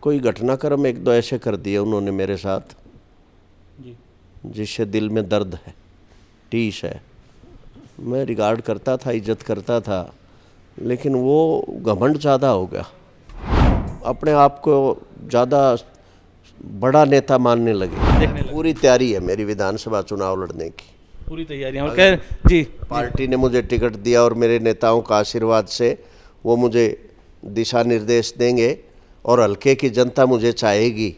कोई घटनाक्रम एक दो ऐसे कर दिए उन्होंने मेरे साथ जी। जिससे दिल में दर्द है, टीस है। मैं रिगार्ड करता था, इज्जत करता था, लेकिन वो घमंड ज़्यादा हो गया। अपने आप को ज़्यादा बड़ा नेता मानने लगे। पूरी तैयारी है मेरी विधानसभा चुनाव लड़ने की, पूरी तैयारियां कह जी। पार्टी ने मुझे टिकट दिया और मेरे नेताओं का आशीर्वाद से वो मुझे दिशा निर्देश देंगे और हल्के की जनता मुझे चाहेगी।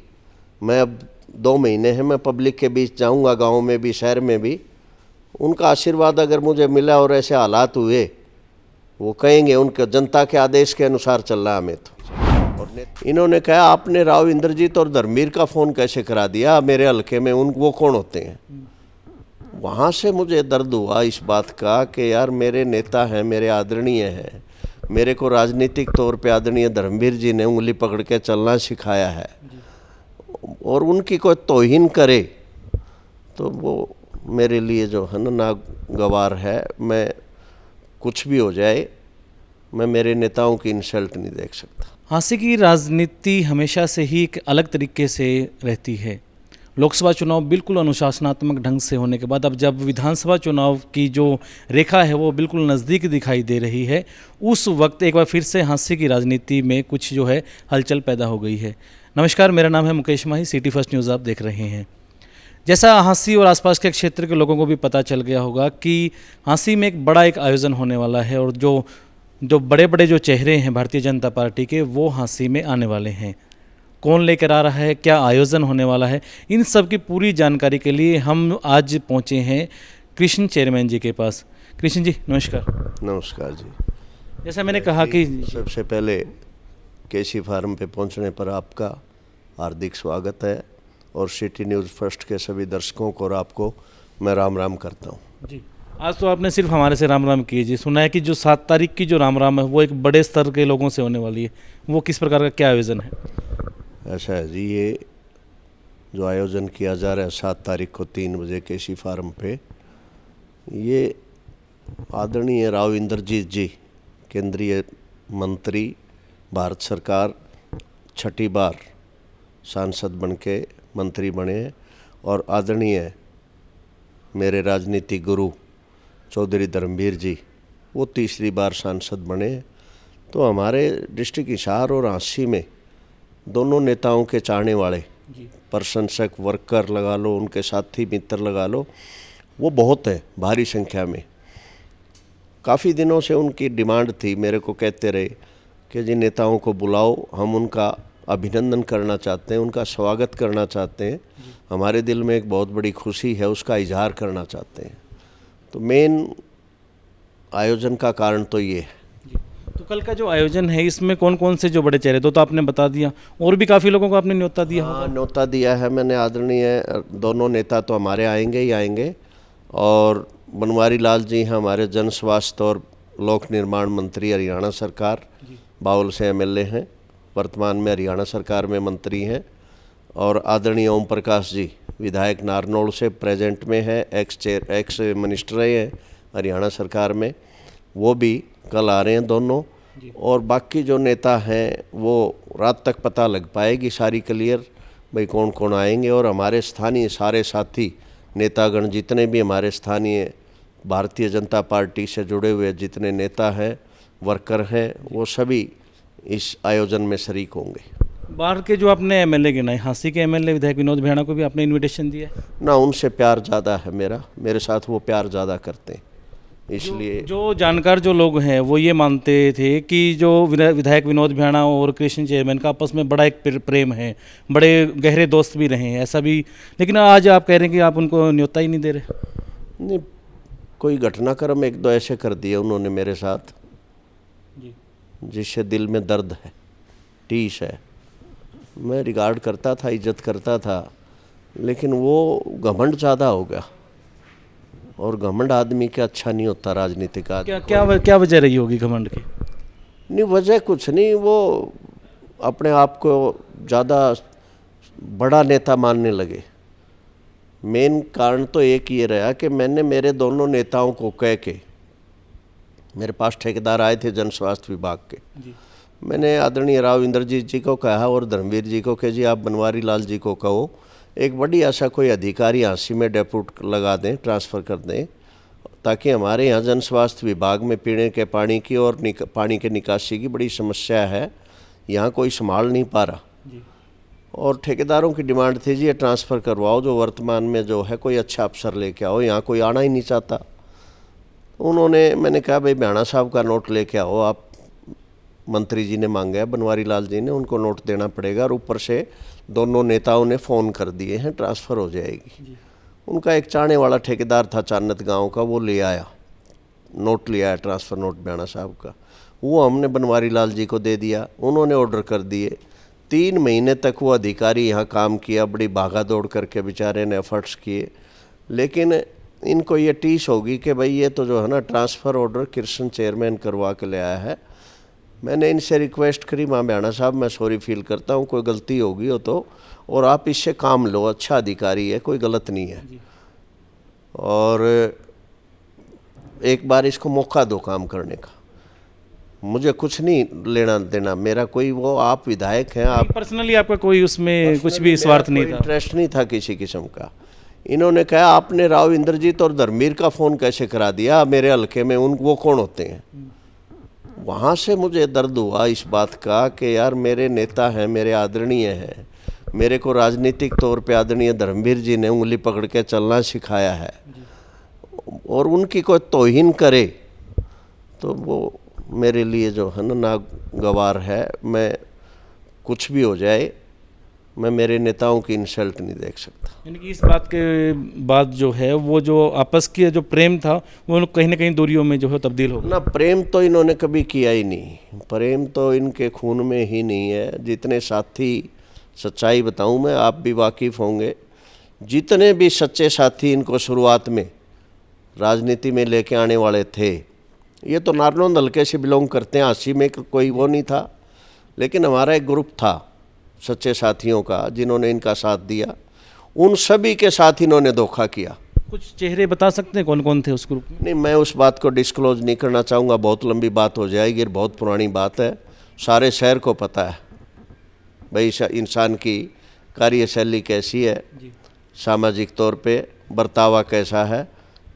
मैं अब 2 महीने हैं, मैं पब्लिक के बीच जाऊंगा, गांव में भी शहर में भी। उनका आशीर्वाद अगर मुझे मिला और ऐसे हालात हुए, वो कहेंगे उनके जनता के आदेश के अनुसार चल रहा हमें तो। और इन्होंने कहा आपने राव इंद्रजीत और धर्मवीर का फ़ोन कैसे करा दिया मेरे हल्के में, वो कौन होते हैं? वहाँ से मुझे दर्द हुआ इस बात का कि यार मेरे नेता हैं, मेरे आदरणीय हैं, मेरे को राजनीतिक तौर पे आदरणीय धर्मवीर जी ने उंगली पकड़ के चलना सिखाया है, और उनकी कोई तौहीन करे तो वो मेरे लिए जो है ना नागवार है। मैं कुछ भी हो जाए, मैं मेरे नेताओं की इंसल्ट नहीं देख सकता। हांसी की राजनीति हमेशा से ही एक अलग तरीके से रहती है। लोकसभा चुनाव बिल्कुल अनुशासनात्मक ढंग से होने के बाद अब जब विधानसभा चुनाव की जो रेखा है वो बिल्कुल नज़दीक दिखाई दे रही है, उस वक्त एक बार फिर से हांसी की राजनीति में कुछ जो है हलचल पैदा हो गई है। नमस्कार, मेरा नाम है मुकेश माही, सिटी फर्स्ट न्यूज़ आप देख रहे हैं। जैसा हांसी और आसपास के क्षेत्र के लोगों को भी पता चल गया होगा कि हांसी में एक बड़ा एक आयोजन होने वाला है और जो बड़े बड़े जो चेहरे हैं भारतीय जनता पार्टी के, वो हांसी में आने वाले हैं। कौन लेकर आ रहा है, क्या आयोजन होने वाला है, इन सब की पूरी जानकारी के लिए हम आज पहुंचे हैं कृष्ण चेयरमैन जी के पास। कृष्ण जी नमस्कार। नमस्कार जी। जैसा मैंने कहा कि सबसे पहले केसी फार्म पे पहुंचने पर आपका हार्दिक स्वागत है, और सिटी न्यूज़ फर्स्ट के सभी दर्शकों को और आपको मैं राम राम करता हूं। जी, आज तो आपने सिर्फ हमारे से राम राम किए जी। सुना है कि जो 7 तारीख की जो राम राम है वो एक बड़े स्तर के लोगों से होने वाली है, वो किस प्रकार का क्या आयोजन है? ऐसा है जी, ये जो आयोजन किया जा रहा है 7 तारीख को 3 बजे केसी फार्म पे, ये आदरणीय राव इंद्रजीत जी, केंद्रीय मंत्री, भारत सरकार 6ठी बार सांसद बन के मंत्री बने हैं, और आदरणीय मेरे राजनीतिक गुरु चौधरी धर्मवीर जी, वो 3री बार सांसद बने हैं। तो हमारे डिस्ट्रिक्ट हिसार और हांसी में दोनों नेताओं के चाहने वाले, प्रशंसक, वर्कर लगा लो, उनके साथी मित्र लगा लो, वो बहुत है भारी संख्या में। काफ़ी दिनों से उनकी डिमांड थी, मेरे को कहते रहे कि जी नेताओं को बुलाओ, हम उनका अभिनंदन करना चाहते हैं, उनका स्वागत करना चाहते हैं, हमारे दिल में एक बहुत बड़ी खुशी है, उसका इजहार करना चाहते हैं। तो मेन आयोजन का कारण तो ये है। तो कल का जो आयोजन है इसमें कौन कौन से जो बड़े चेहरे, तो आपने बता दिया, और भी काफ़ी लोगों को आपने न्योता दिया होगा। हाँ, न्योता दिया है मैंने। आदरणीय दोनों नेता तो हमारे आएंगे ही आएंगे, और बनवारी लाल जी हैं हमारे जन स्वास्थ्य और लोक निर्माण मंत्री हरियाणा सरकार, बावल से MLA हैं, वर्तमान में हरियाणा सरकार में मंत्री हैं। और आदरणीय ओम प्रकाश जी विधायक नारनौल से प्रेजेंट में है, एक्स मिनिस्टर रहे हैं हरियाणा सरकार में, वो भी कल आ रहे हैं दोनों। और बाकी जो नेता हैं वो रात तक पता लग पाएगी सारी क्लियर भाई कौन कौन आएंगे। और हमारे स्थानीय सारे साथी नेतागण, जितने भी हमारे स्थानीय भारतीय जनता पार्टी से जुड़े हुए जितने नेता हैं, वर्कर हैं, वो सभी इस आयोजन में शरीक होंगे। बाहर के जो आपने MLA गिनाए, हांसी के MLA विधायक विनोद भेड़ा को भी आपने इनविटेशन दिया है? ना, उनसे प्यार ज़्यादा है मेरे साथ वो प्यार ज़्यादा करते हैं, इसलिए जो जानकार जो लोग हैं वो ये मानते थे कि जो विधायक विनोद भेड़ा और कृष्ण चेयरमैन का आपस में बड़ा एक प्रेम है, बड़े गहरे दोस्त भी रहे हैं, ऐसा भी, लेकिन आज आप कह रहे हैं कि आप उनको न्योता ही नहीं दे रहे। नहीं, कोई घटनाक्रम एक दो ऐसे कर दिए उन्होंने मेरे साथ जिससे दिल में दर्द है, टीस है। मैं रिगार्ड करता था, इज्जत करता था, लेकिन वो घमंड ज़्यादा हो गया, और घमंड आदमी का अच्छा नहीं होता राजनीतिक आदमी। क्या वजह रही होगी घमंड की? नहीं, वजह कुछ नहीं, वो अपने आप को ज़्यादा बड़ा नेता मानने लगे। मेन कारण तो एक ये रहा कि मैंने मेरे दोनों नेताओं को कह के, मेरे पास ठेकेदार आए थे जन स्वास्थ्य विभाग के, मैंने आदरणीय राव इंद्रजीत जी को कहा और धर्मवीर जी को कि जी आप बनवारी लाल जी को कहो एक बड़ी ऐसा कोई अधिकारी हांसी में डेप्यूट लगा दें, ट्रांसफ़र कर दें, ताकि हमारे यहाँ जन स्वास्थ्य विभाग में पीने के पानी की और पानी के निकासी की बड़ी समस्या है, यहाँ कोई संभाल नहीं पा रहा। और ठेकेदारों की डिमांड थी जी ये ट्रांसफ़र करवाओ, जो वर्तमान में जो है कोई अच्छा अफसर लेके आओ, यहाँ कोई आना ही नहीं चाहता। उन्होंने, मैंने कहा भाई भ्याणा साहब का नोट लेके आओ आप, मंत्री जी ने मांगा है, बनवारी लाल जी ने, उनको नोट देना पड़ेगा। और ऊपर से दोनों नेताओं ने फ़ोन कर दिए हैं, ट्रांसफ़र हो जाएगी। उनका एक चाहने वाला ठेकेदार था चानत गांव का, वो ले आया, नोट ले आया, ट्रांसफ़र नोट भ्याणा साहब का, वो हमने बनवारी लाल जी को दे दिया। उन्होंने ऑर्डर कर दिए। 3 महीने तक वो अधिकारी यहाँ काम किया, बड़ी भागा दौड़ करके बेचारे ने एफर्ट्स किए, लेकिन इनको ये टीस होगी कि भाई ये तो जो है ना ट्रांसफ़र ऑर्डर कृष्ण चेयरमैन करवा के ले आया है। मैंने इनसे रिक्वेस्ट करी, माँ भ्याणा साहब मैं सॉरी फील करता हूँ, कोई गलती होगी हो तो, और आप इससे काम लो, अच्छा अधिकारी है, कोई गलत नहीं है, और एक बार इसको मौका दो काम करने का। मुझे कुछ नहीं लेना देना, मेरा कोई वो, आप विधायक हैं, आप पर्सनली आपका कोई उसमें कुछ भी स्वार्थ नहीं था, इंटरेस्ट नहीं था किसी किस्म का। इन्होंने कहा आपने राव इंद्रजीत और धर्मवीर का फ़ोन कैसे करा दिया मेरे हल्के में, वो कौन होते हैं? वहाँ से मुझे दर्द हुआ इस बात का कि यार मेरे नेता हैं, मेरे आदरणीय हैं, मेरे को राजनीतिक तौर पे आदरणीय धर्मवीर जी ने उंगली पकड़ के चलना सिखाया है, और उनकी कोई तौहीन करे तो वो मेरे लिए जो है ना नागवार है। मैं कुछ भी हो जाए, मैं मेरे नेताओं की इंसल्ट नहीं देख सकता। यानी कि इस बात के बाद जो है वो जो आपस की जो प्रेम था वो कहीं ना कहीं दूरियों में जो है तब्दील हो गया ना। प्रेम तो इन्होंने कभी किया ही नहीं, प्रेम तो इनके खून में ही नहीं है। जितने साथी, सच्चाई बताऊं मैं, आप भी वाकिफ़ होंगे, जितने भी सच्चे साथी इनको शुरुआत में राजनीति में लेके आने वाले थे, ये तो नारनौंद हल्के से बिलोंग करते हैं, हांसी में कोई वो नहीं था, लेकिन हमारा एक ग्रुप था सच्चे साथियों का जिन्होंने इनका साथ दिया। उन सभी के साथ इन्होंने धोखा किया। कुछ चेहरे बता सकते हैं कौन कौन थे उस ग्रुप में? नहीं, मैं उस बात को डिस्क्लोज नहीं करना चाहूँगा, बहुत लंबी बात हो जाएगी, बहुत पुरानी बात है, सारे शहर को पता है भाई इंसान की कार्यशैली कैसी है, सामाजिक तौर पे बर्तावा कैसा है,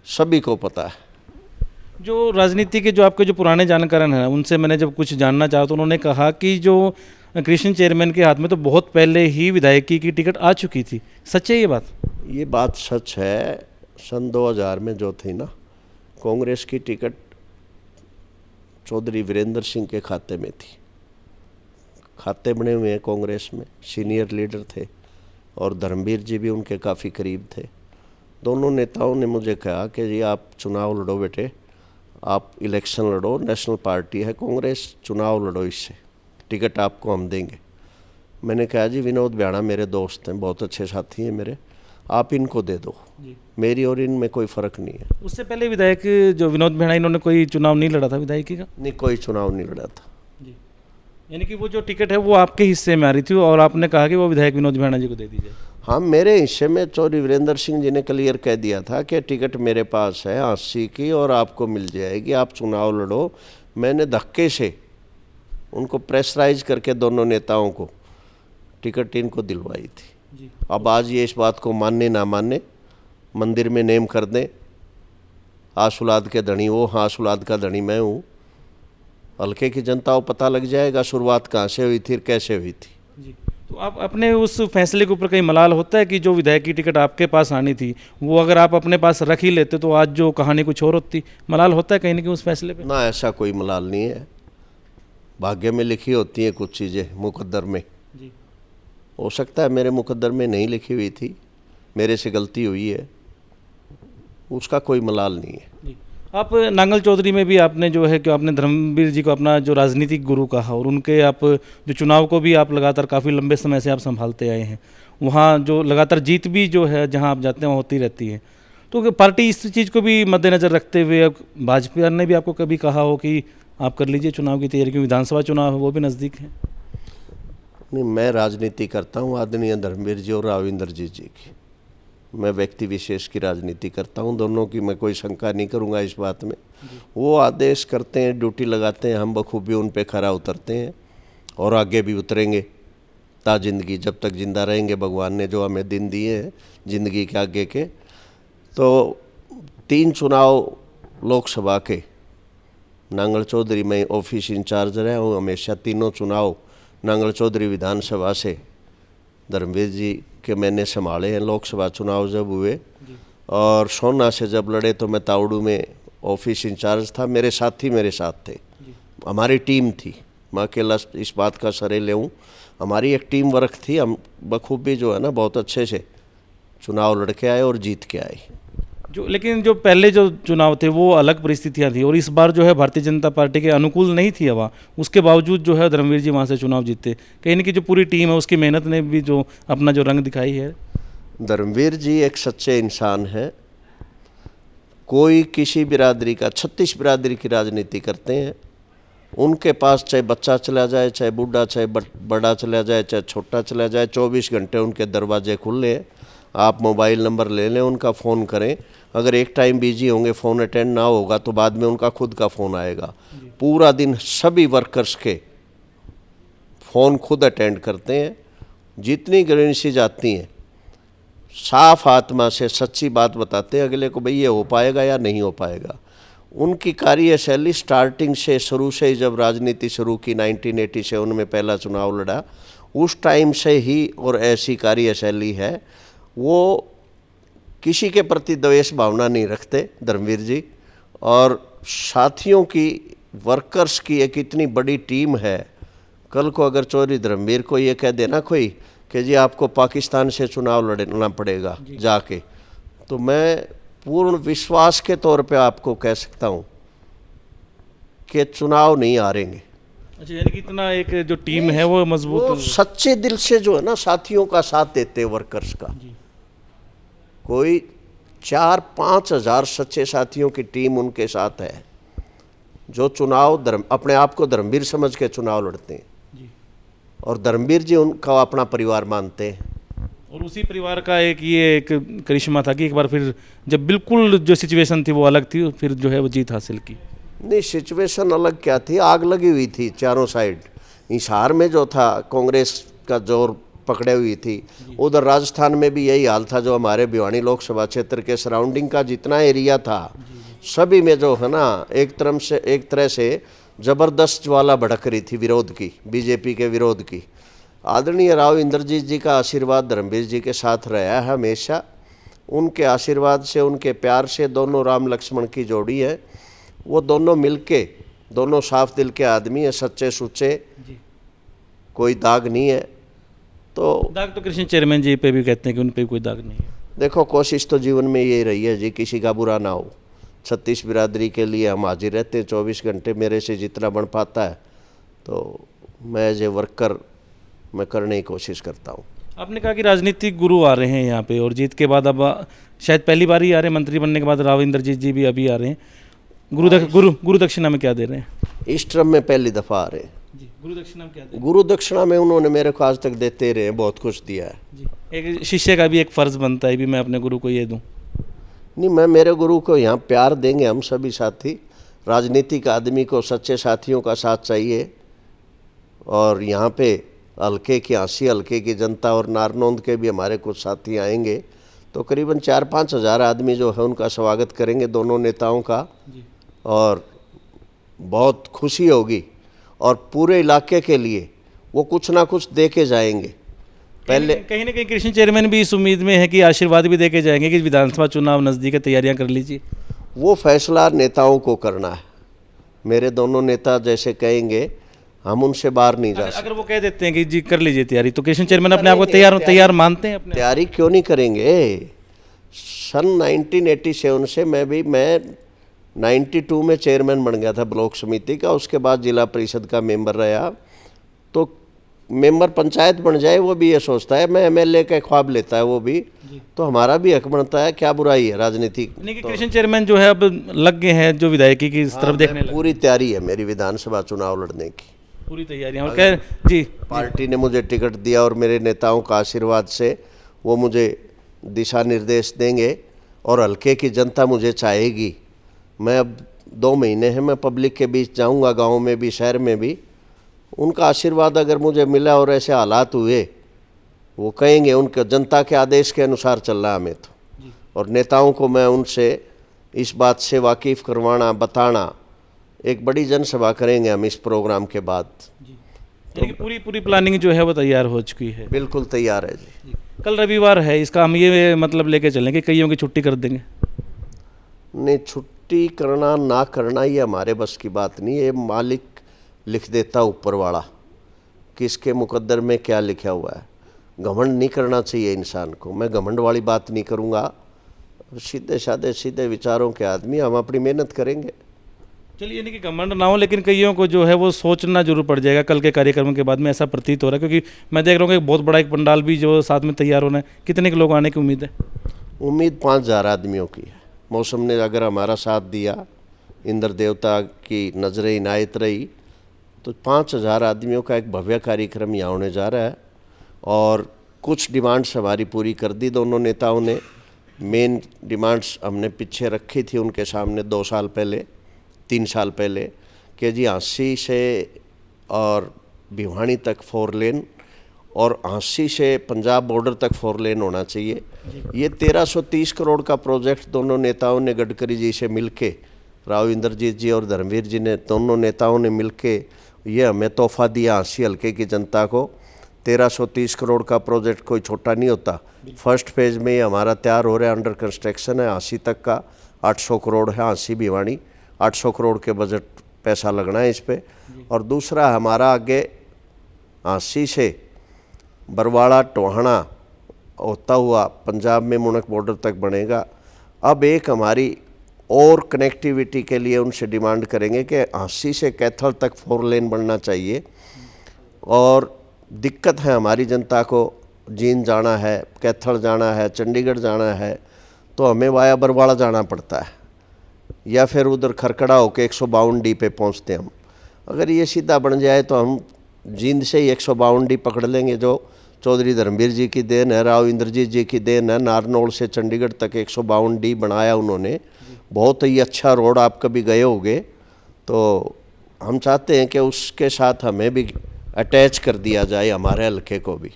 सभी को पता है। जो राजनीति के जो आपके जो पुराने जानकार हैं उनसे मैंने जब कुछ जानना चाहा तो उन्होंने कहा कि जो कृष्ण चेयरमैन के हाथ में तो बहुत पहले ही विधायकी की टिकट आ चुकी थी, सच है ये बात? ये बात सच है। सन 2000 में जो थी ना, कांग्रेस की टिकट चौधरी वीरेंद्र सिंह के खाते में थी। खाते बने हुए हैं कांग्रेस में, सीनियर लीडर थे और धर्मवीर जी भी उनके काफ़ी करीब थे। दोनों नेताओं ने मुझे कहा कि जी आप चुनाव लड़ो बेटे, आप इलेक्शन लड़ो, नेशनल पार्टी है कांग्रेस, चुनाव लड़ो, इससे टिकट आपको हम देंगे। मैंने कहा जी विनोद भ्याणा मेरे दोस्त हैं, बहुत अच्छे साथी हैं मेरे, आप इनको दे दो, मेरी और इनमें कोई फ़र्क नहीं है। उससे पहले विधायक जो विनोद भ्याणा, इन्होंने कोई चुनाव नहीं लड़ा था विधायकी का? नहीं, कोई चुनाव नहीं लड़ा था। यानी कि वो जो टिकट है वो आपके हिस्से में आ रही थी और आपने कहा कि वो विधायक विनोद भ्याणा जी को दे दीजिए। हाँ, मेरे हिस्से में चौधरी वीरेंद्र सिंह जी ने क्लियर कह दिया था कि टिकट मेरे पास है 80 की और आपको मिल जाएगी, आप चुनाव लड़ो। मैंने धक्के से उनको प्रेशराइज करके दोनों नेताओं को टिकट इनको दिलवाई थी। अब आज ये इस बात को मानने ना माने, मंदिर में नेम कर दें, आसुलाद के धनी वो, हाँ आसुलाद का धनी मैं हूँ, हल्के की जनता को पता लग जाएगा शुरुआत कहाँ से हुई थी, कैसे हुई थी। तो आप अपने उस फैसले के ऊपर कहीं मलाल होता है कि जो विधायक की टिकट आपके पास आनी थी वो अगर आप अपने पास रख ही लेते तो आज जो कहानी कुछ और होती? मलाल होता है कहीं ना कहीं उस फैसले पे? ना, ऐसा कोई मलाल नहीं है। भाग्य में लिखी होती हैं कुछ चीज़ें, मुकद्दर में। हो सकता है मेरे मुकद्दर में नहीं लिखी हुई थी, मेरे से गलती हुई है, उसका कोई मलाल नहीं है। आप नांगल चौधरी में भी आपने जो है कि आपने धर्मवीर जी को अपना जो राजनीतिक गुरु कहा और उनके आप जो चुनाव को भी आप लगातार काफ़ी लंबे समय से आप संभालते आए हैं, वहाँ जो लगातार जीत भी जो है जहाँ आप जाते हैं वहाँ होती रहती है। तो पार्टी इस चीज़ को भी मद्देनज़र रखते हुए भाजपा ने भी आपको कभी कहा हो कि आप कर लीजिए चुनाव की तैयारी, क्योंकि विधानसभा चुनाव है वो भी नज़दीक है? नहीं, मैं राजनीति करता हूँ आदरणीय धर्मवीर जी और राव इंद्रजीत जी की, मैं व्यक्ति विशेष की राजनीति करता हूँ, दोनों की मैं कोई शंका नहीं करूँगा इस बात में। वो आदेश करते हैं, ड्यूटी लगाते हैं, हम बखूबी उन पे खरा उतरते हैं। और आगे भी उतरेंगे ता जिंदगी, जब तक जिंदा रहेंगे भगवान ने जो हमें दिन दिए हैं ज़िंदगी के आगे के। तो 3 चुनाव लोकसभा के नांगल चौधरी में ऑफिस इंचार्ज रहा हूँ हमेशा। तीनों चुनाव नांगल चौधरी विधानसभा से धर्मवीर जी के मैंने संभाले हैं। लोकसभा चुनाव जब हुए और सोना से जब लड़े तो मैं तावड़ू में ऑफिस इंचार्ज था, मेरे साथी मेरे साथ थे, हमारी टीम थी। मैं अकेला इस बात का श्रेय ले हूँ, हमारी एक टीम वर्क थी। हम बखूबी जो है ना बहुत अच्छे से चुनाव लड़के आए और जीत के आए। लेकिन जो पहले जो चुनाव थे वो अलग परिस्थितियां थी और इस बार जो है भारतीय जनता पार्टी के अनुकूल नहीं थी हवा, उसके बावजूद जो है धर्मवीर जी वहाँ से चुनाव जीते। कहीं ना कहीं जो पूरी टीम है उसकी मेहनत ने भी जो अपना जो रंग दिखाई है। धर्मवीर जी एक सच्चे इंसान हैं। कोई किसी बिरादरी का 36 बिरादरी की राजनीति करते हैं, उनके पास चाहे बच्चा चला जाए, चाहे बूढ़ा, चाहे बड़ा चला जाए, चाहे छोटा चला जाए, 24 घंटे उनके दरवाजे खुले हैं। आप मोबाइल नंबर ले लें, उनका फ़ोन करें। अगर एक टाइम बिजी होंगे, फ़ोन अटेंड ना होगा तो बाद में उनका खुद का फ़ोन आएगा। पूरा दिन सभी वर्कर्स के फ़ोन खुद अटेंड करते हैं। जितनी ग्रेनेसी जाती हैं साफ आत्मा से सच्ची बात बताते हैं अगले को, भाई ये हो पाएगा या नहीं हो पाएगा। उनकी कार्यशैली स्टार्टिंग से शुरू से ही जब राजनीति शुरू की 1987 में पहला चुनाव लड़ा, उस टाइम से ही और ऐसी कार्यशैली है। वो किसी के प्रति द्वेष भावना नहीं रखते धर्मवीर जी। और साथियों की, वर्कर्स की एक इतनी बड़ी टीम है। कल को अगर चौधरी धर्मवीर को ये कह देना कोई कि जी आपको पाकिस्तान से चुनाव लड़ना पड़ेगा जाके, तो मैं पूर्ण विश्वास के तौर पे आपको कह सकता हूँ कि चुनाव नहीं हारेंगे। अच्छा, यानी कि इतना एक जो टीम है वो मजबूत, वो सच्चे दिल से जो है ना साथियों का साथ देते हैं वर्कर्स का। कोई 4-5 हज़ार सच्चे साथियों की टीम उनके साथ है जो चुनाव अपने आप को धर्मवीर समझ के चुनाव लड़ते हैं और धर्मवीर जी उनका अपना परिवार मानते हैं। और उसी परिवार का एक करिश्मा था कि एक बार फिर जब बिल्कुल जो सिचुएशन थी वो अलग थी, फिर जो है वो जीत हासिल की। नहीं, सिचुएशन अलग क्या थी, आग लगी हुई थी चारों साइड। हिसार में जो था कांग्रेस का जोर पकड़े हुई थी, उधर राजस्थान में भी यही हाल था। जो हमारे भिवानी लोकसभा क्षेत्र के सराउंडिंग का जितना एरिया था सभी में जो है ना एक तरह से ज़बरदस्त ज्वाला भड़क रही थी विरोध की, बीजेपी के विरोध की। आदरणीय राव इंद्रजीत जी का आशीर्वाद धर्मवीर जी के साथ रहा है हमेशा। उनके आशीर्वाद से, उनके प्यार से दोनों राम लक्ष्मण की जोड़ी है। वो दोनों मिलके, दोनों साफ दिल के आदमी हैं, सच्चे सुच्चे, कोई दाग नहीं है। तो दाग तो कृष्ण चेयरमैन जी पे भी कहते हैं कि उन पे कोई दाग नहीं है। देखो, कोशिश तो जीवन में यही रही है जी, किसी का बुरा ना हो। 36 बिरादरी के लिए हम हाजिर रहते हैं 24 घंटे। मेरे से जितना बन पाता है तो मैं एज ए वर्कर मैं करने की कोशिश करता हूँ। आपने कहा कि राजनीतिक गुरु आ रहे हैं यहाँ पे और जीत के बाद अब शायद पहली बार ही आ रहे हैं, मंत्री बनने के बाद राव इंद्रजीत जी भी अभी आ रहे हैं। गुरु दक्षिणा में क्या दे रहे हैं? इस टर्म में पहली दफ़ा आ रहे हैं। गुरु दक्षिणा में क्या दे? गुरु दक्षिणा में उन्होंने मेरे को आज तक देते रहे, बहुत कुछ दिया है जी। एक शिष्य का भी एक फ़र्ज़ बनता है भी मैं अपने गुरु को ये दूँ। नहीं, मैं मेरे गुरु को यहाँ प्यार देंगे हम सभी साथी। राजनीतिक आदमी को सच्चे साथियों का साथ चाहिए और यहाँ पे हल्के की हंसी, हल्के की जनता और नारनौंद के भी हमारे कुछ साथी आएंगे तो करीबन 4-5 हज़ार आदमी जो है उनका स्वागत करेंगे दोनों नेताओं का और बहुत खुशी होगी। और पूरे इलाके के लिए वो कुछ ना कुछ दे के जाएंगे। पहले कहीं ना कहीं कृष्ण चेयरमैन भी इस उम्मीद में है कि आशीर्वाद भी दे के जाएंगे कि विधानसभा चुनाव नज़दीक है, तैयारियां कर लीजिए। वो फैसला नेताओं को करना है। मेरे दोनों नेता जैसे कहेंगे हम उनसे बाहर नहीं जा सकते। अगर वो कह देते हैं कि जी कर लीजिए तैयारी, तो कृष्ण चेयरमैन अपने आप को तैयार मानते हैं? अपने तैयारी क्यों नहीं करेंगे? सन 1987 से मैं 92 में चेयरमैन बन गया था ब्लॉक समिति का। उसके बाद जिला परिषद का मेंबर रहा। तो मेंबर पंचायत बन जाए वो भी ये सोचता है, मैं एमएलए का ख्वाब लेता है वो भी, तो हमारा भी हक बनता है। क्या बुराई है राजनीति? नहीं कि कृष्ण चेयरमैन जो है अब लग गए हैं जो विधायकी की तरफ देखने लगे। पूरी तैयारी है मेरी विधानसभा चुनाव लड़ने की, पूरी तैयारी है। और कह जी, पार्टी ने मुझे टिकट दिया और मेरे नेताओं का आशीर्वाद से वो मुझे दिशा निर्देश देंगे और हल्के की जनता मुझे चाहेगी। मैं अब 2 महीने हैं, मैं पब्लिक के बीच जाऊंगा, गांव में भी शहर में भी, उनका आशीर्वाद अगर मुझे मिला और ऐसे हालात हुए, वो कहेंगे उनके जनता के आदेश के अनुसार चल रहा हमें तो। और नेताओं को मैं उनसे इस बात से वाकिफ़ करवाना, बताना, एक बड़ी जनसभा करेंगे हम इस प्रोग्राम के बाद। यानी कि पूरी पूरी प्लानिंग जो है वो तैयार हो चुकी है। बिल्कुल तैयार है जी। कल रविवार है, इसका हम ये मतलब लेके चलेंगे कईयों की छुट्टी कर देंगे? नहीं, छुट्टी करना ना करना ये हमारे बस की बात नहीं, ये मालिक लिख देता ऊपर वाला, किसके मुकद्दर में क्या लिखा हुआ है। घमंड नहीं करना चाहिए इंसान को, मैं घमंड वाली बात नहीं करूँगा। सीधे साधे सीधे विचारों के आदमी, हम अपनी मेहनत करेंगे। चलिए, यानी कि घमंड ना हो, लेकिन कईयों को जो है वो सोचना जरूर पड़ जाएगा कल के कार्यक्रम के बाद में, ऐसा प्रतीत हो रहा है। क्योंकि मैं देख रहा हूँ कि बहुत बड़ा एक पंडाल भी जो साथ में तैयार होना है। कितने के लोग आने की उम्मीद है? उम्मीद 5000 आदमियों की है। मौसम ने अगर हमारा साथ दिया, इंद्र देवता की नजरें इनायत रही, तो 5000 आदमियों का एक भव्य कार्यक्रम यहाँ होने जा रहा है। और कुछ डिमांड्स हमारी पूरी कर दी दोनों नेताओं ने। मेन डिमांड्स हमने पीछे रखी थी उनके सामने 2 साल पहले, 3 साल पहले, कि जी हाँसी से और भिवानी तक 4 लेन और हाँसी से पंजाब बॉर्डर तक 4 लेन होना चाहिए। ये 1330 करोड़ का प्रोजेक्ट दोनों नेताओं ने गडकरी जी से मिलके, राव इंद्रजीत जी और धर्मवीर जी ने, दोनों नेताओं ने मिलके ये हमें तोहफा दिया हाँसी हल्के की जनता को। 1330 करोड़ का प्रोजेक्ट कोई छोटा नहीं होता। फर्स्ट फेज़ में ये हमारा तैयार हो रहा है, अंडर कंस्ट्रक्शन है। हाँसी तक का 800 करोड़ है, हाँसी भिवानी 800 करोड़ के बजट पैसा लगना है इस पे। और दूसरा हमारा आगे हाँसी से बरवाड़ा टोहाना होता हुआ पंजाब में मुनक बॉर्डर तक बनेगा। अब एक हमारी और कनेक्टिविटी के लिए उनसे डिमांड करेंगे कि हाँसी से कैथल तक 4 लेन बनना चाहिए। और दिक्कत है हमारी जनता को, जींद जाना है, कैथल जाना है, चंडीगढ़ जाना है, तो हमें वाया बरवाड़ा जाना पड़ता है, या फिर उधर खरकड़ा होकर 152D पे पहुंचते हम। अगर ये सीधा बन जाए तो हम जींद से ही 152D पकड़ लेंगे, जो चौधरी धर्मवीर जी की देन है, राव इंद्रजीत जी की देन है। नारनौल से चंडीगढ़ तक 152D बनाया उन्होंने, बहुत ही अच्छा रोड। आप कभी गए होंगे, तो हम चाहते हैं कि उसके साथ हमें भी अटैच कर दिया जाए, हमारे हल्के को भी।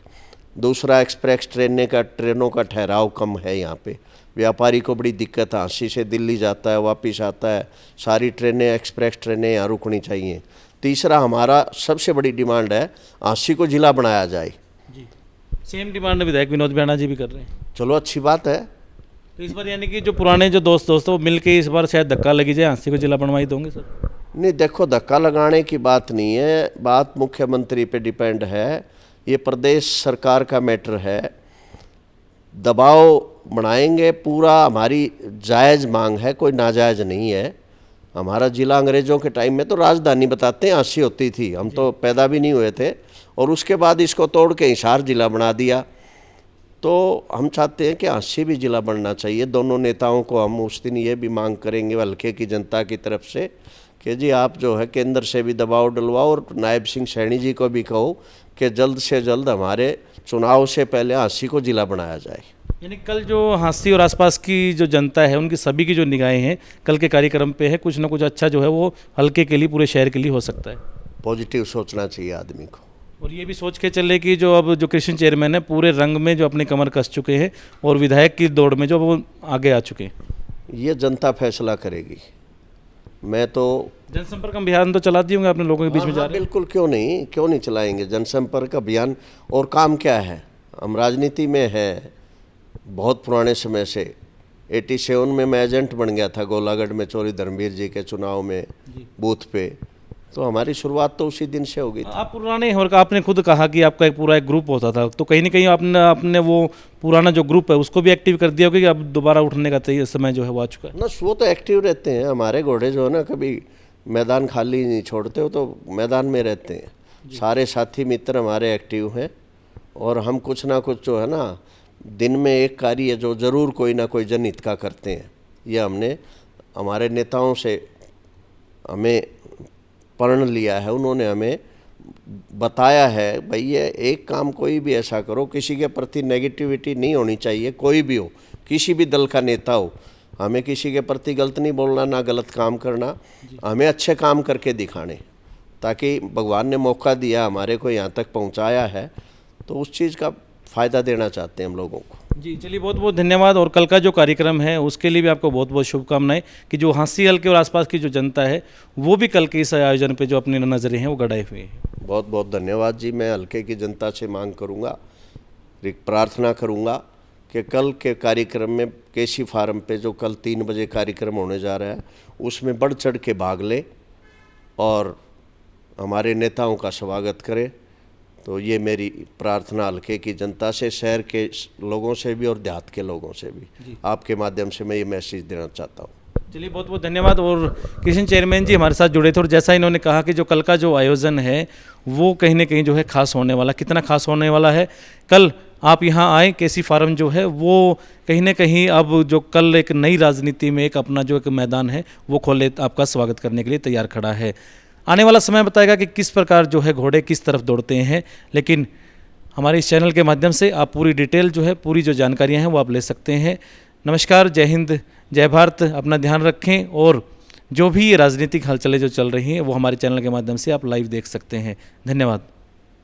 दूसरा, एक्सप्रेस ट्रेनों का ठहराव कम है यहाँ पे, व्यापारी को बड़ी दिक्कत है। हाँसी से दिल्ली जाता है, वापस आता है, सारी ट्रेनें, एक्सप्रेस ट्रेनें यहाँ रुकनी चाहिए। तीसरा, हमारा सबसे बड़ी डिमांड है हाँसी को जिला बनाया जाए। जी, सेम डिमांड विधायक विनोद बियाणा जी भी कर रहे हैं। चलो अच्छी बात है। तो इस बार यानी कि जो पुराने जो दोस्त हैं वो मिल के इस बार शायद धक्का लगी जाए, हाँसी को जिला बनवाई दोगे सर? नहीं, देखो, धक्का लगाने की बात नहीं है, बात मुख्यमंत्री पे डिपेंड है। ये प्रदेश सरकार का मैटर है। दबाव बनाएंगे पूरा, हमारी जायज़ मांग है, कोई नाजायज़ नहीं है। हमारा ज़िला अंग्रेज़ों के टाइम में तो राजधानी बताते हैं हाँसी होती थी, हम तो पैदा भी नहीं हुए थे। और उसके बाद इसको तोड़ के हिसार ज़िला बना दिया। तो हम चाहते हैं कि हाँसी भी ज़िला बनना चाहिए। दोनों नेताओं को हम उस दिन ये भी मांग करेंगे हल्के की जनता की तरफ से कि जी आप जो है केंद्र से भी दबाव डलवाओ, और नायब सिंह सैनी जी को भी कहो कि जल्द से जल्द हमारे चुनाव से पहले हाँसी को जिला बनाया जाए। यानी कल जो हाँसी और आसपास की जो जनता है उनकी सभी की जो निगाहें हैं कल के कार्यक्रम पे है, कुछ ना कुछ अच्छा जो है वो हल्के के लिए, पूरे शहर के लिए हो सकता है। पॉजिटिव सोचना चाहिए आदमी को। और ये भी सोच के चले कि जो अब जो कृष्ण चेयरमैन है पूरे रंग में जो अपनी कमर कस चुके हैं और विधायक की दौड़ में जो वो आगे आ चुके हैं, ये जनता फैसला करेगी। मैं तो जनसंपर्क अभियान तो चला दिए होंगे अपने लोगों के बीच में जा रहे हैं? बिल्कुल, क्यों नहीं चलाएंगे जनसंपर्क अभियान। और काम क्या है, हम राजनीति में हैं बहुत पुराने समय से। 87 में मैं एजेंट बन गया था गोलागढ़ में चौधरी धर्मवीर जी के चुनाव में बूथ पे, तो हमारी शुरुआत तो उसी दिन से हो गई थी। आप पुराने और आपने खुद कहा कि आपका एक पूरा एक ग्रुप होता था, तो कहीं ना कहीं आपने अपने वो पुराना जो ग्रुप है उसको भी एक्टिव कर दिया होगा कि अब दोबारा उठने का समय जो है वो आ चुका है? ना, वो तो एक्टिव रहते हैं। हमारे घोड़े जो है ना, कभी मैदान खाली नहीं छोड़ते हो, तो मैदान में रहते हैं। सारे साथी मित्र हमारे एक्टिव हैं। और हम कुछ ना कुछ जो है ना, दिन में एक कार्य जो ज़रूर कोई ना कोई जनहित का करते हैं। यह हमने हमारे नेताओं से हमें प्रण लिया है, उन्होंने हमें बताया है भाई ये एक काम कोई भी ऐसा करो, किसी के प्रति नेगेटिविटी नहीं होनी चाहिए, कोई भी हो, किसी भी दल का नेता हो, हमें किसी के प्रति गलत नहीं बोलना, ना गलत काम करना, हमें अच्छे काम करके दिखाने। ताकि भगवान ने मौका दिया, हमारे को यहाँ तक पहुँचाया है, तो उस चीज़ का फ़ायदा देना चाहते हैं हम लोगों को। जी चलिए, बहुत बहुत धन्यवाद। और कल का जो कार्यक्रम है उसके लिए भी आपको बहुत बहुत शुभकामनाएं कि जो हाँसी हल्के और आसपास की जो जनता है वो भी कल के इस आयोजन पे जो अपनी नज़रें हैं वो गड़ाए हुए हैं। बहुत बहुत धन्यवाद जी। मैं हल्के की जनता से मांग करूँगा, प्रार्थना करूँगा कि कल के कार्यक्रम में केसी फार्म पे जो कल 3 बजे कार्यक्रम होने जा रहा है उसमें बढ़ चढ़ के भाग ले और हमारे नेताओं का स्वागत करें। तो ये मेरी प्रार्थना हल्के की जनता से, शहर के लोगों से भी और देहात के लोगों से भी, आपके माध्यम से मैं ये मैसेज देना चाहता हूँ। चलिए, बहुत बहुत धन्यवाद। और किशन चेयरमैन जी हमारे साथ जुड़े थे और जैसा इन्होंने कहा कि जो कल का जो आयोजन है वो कहीं ना कहीं जो है खास होने वाला, कितना खास होने वाला है, कल आप यहाँ आए। केसी फार्म जो है वो कहीं ना कहीं अब जो कल एक नई राजनीति में एक अपना जो एक मैदान है वो खोले, आपका स्वागत करने के लिए तैयार खड़ा है। आने वाला समय बताएगा कि किस प्रकार जो है घोड़े किस तरफ दौड़ते हैं, लेकिन हमारे इस चैनल के माध्यम से आप पूरी डिटेल जो है, पूरी जो जानकारियाँ हैं वो आप ले सकते हैं। नमस्कार, जय हिंद, जय भारत। अपना ध्यान रखें और जो भी ये राजनीतिक हलचलें जो चल रही हैं वो हमारे चैनल के माध्यम से आप लाइव देख सकते हैं। धन्यवाद।